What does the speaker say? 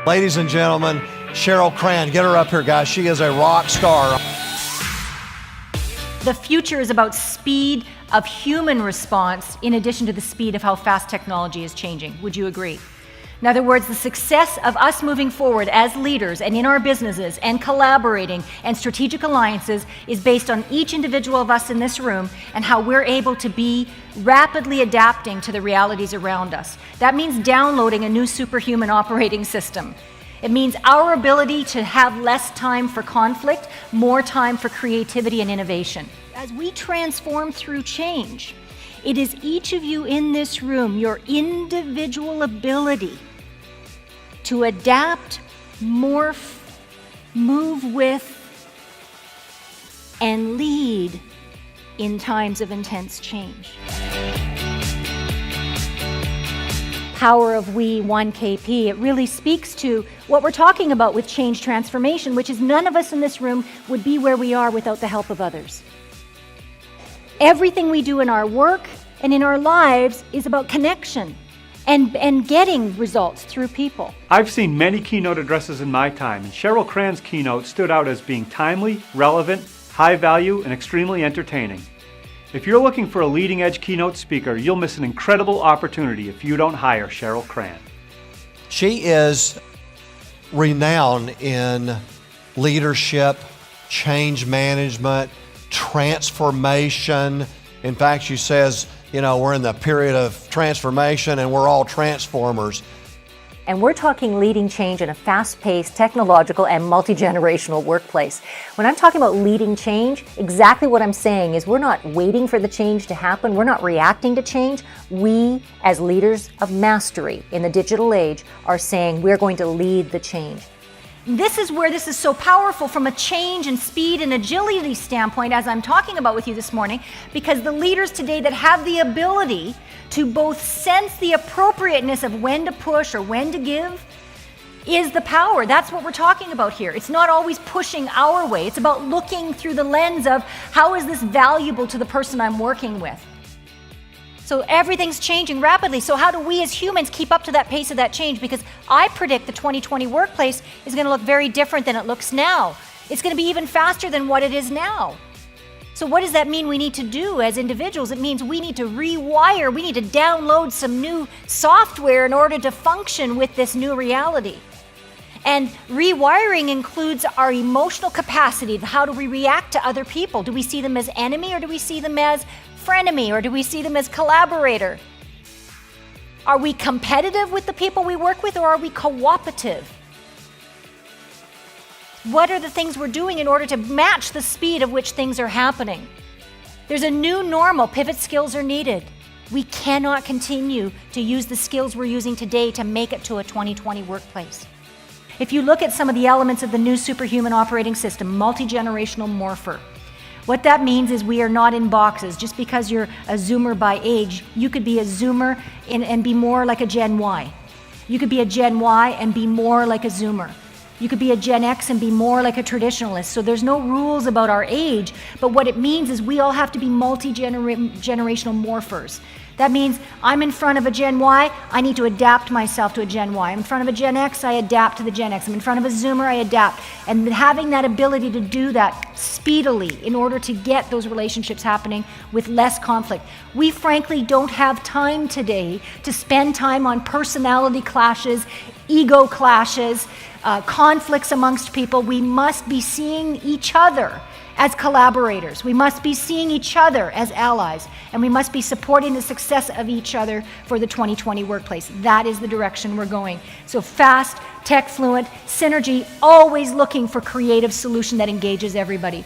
Ladies and gentlemen, Cheryl Cran, get her up here, guys. She is a rock star. The future is about speed of human response in addition to the speed of how fast technology is changing. Would you agree? In other words, the success of us moving forward as leaders and in our businesses and collaborating and strategic alliances is based on each individual of us in this room and how we're able to be rapidly adapting to the realities around us. That means downloading a new superhuman operating system. It means our ability to have less time for conflict, more time for creativity and innovation. As we transform through change, it is each of you in this room, your individual ability to adapt, morph, move with, and lead in times of intense change. Power of We 1KP, it really speaks to what we're talking about with change transformation, which is none of us in this room would be where we are without the help of others. Everything we do in our work and in our lives is about connection and getting results through people. I've seen many keynote addresses in my time, and Cheryl Cran's keynote stood out as being timely, relevant, high value, and extremely entertaining. If you're looking for a leading-edge keynote speaker, you'll miss an incredible opportunity if you don't hire Cheryl Cran. She is renowned in leadership, change management, transformation. In fact, she says, we're in the period of transformation and we're all transformers. And we're talking leading change in a fast-paced, technological, and multi-generational workplace. When I'm talking about leading change, exactly what I'm saying is we're not waiting for the change to happen. We're not reacting to change. We, as leaders of mastery in the digital age, are saying we're going to lead the change. This is where this is so powerful from a change and speed and agility standpoint, as I'm talking about with you this morning, because the leaders today that have the ability to both sense the appropriateness of when to push or when to give is the power. That's what we're talking about here. It's not always pushing our way. It's about looking through the lens of how is this valuable to the person I'm working with. So everything's changing rapidly. So how do we as humans keep up to that pace of that change? Because I predict the 2020 workplace is going to look very different than it looks now. It's going to be even faster than what it is now. So what does that mean we need to do as individuals? It means we need to rewire, we need to download some new software in order to function with this new reality. And rewiring includes our emotional capacity. How do we react to other people? Do we see them as enemy or do we see them as frenemy or do we see them as collaborator? Are we competitive with the people we work with or are we cooperative? What are the things we're doing in order to match the speed of which things are happening? There's a new normal. Pivot skills are needed. We cannot continue to use the skills we're using today to make it to a 2020 workplace. If you look at some of the elements of the new superhuman operating system, multi-generational morpher, what that means is we are not in boxes. Just because you're a Zoomer by age, you could be a Zoomer and be more like a Gen Y. You could be a Gen Y and be more like a Zoomer. You could be a Gen X and be more like a traditionalist. So there's no rules about our age, but what it means is we all have to be multi-generational morphers. That means I'm in front of a Gen Y, I need to adapt myself to a Gen Y. I'm in front of a Gen X, I adapt to the Gen X. I'm in front of a Zoomer, I adapt. And having that ability to do that speedily in order to get those relationships happening with less conflict. We frankly don't have time today to spend time on personality clashes, ego clashes, conflicts amongst people. We must be seeing each other as collaborators. We must be seeing each other as allies, and we must be supporting the success of each other for the 2020 workplace. That is the direction we're going. So fast, tech fluent, synergy, always looking for creative solution that engages everybody.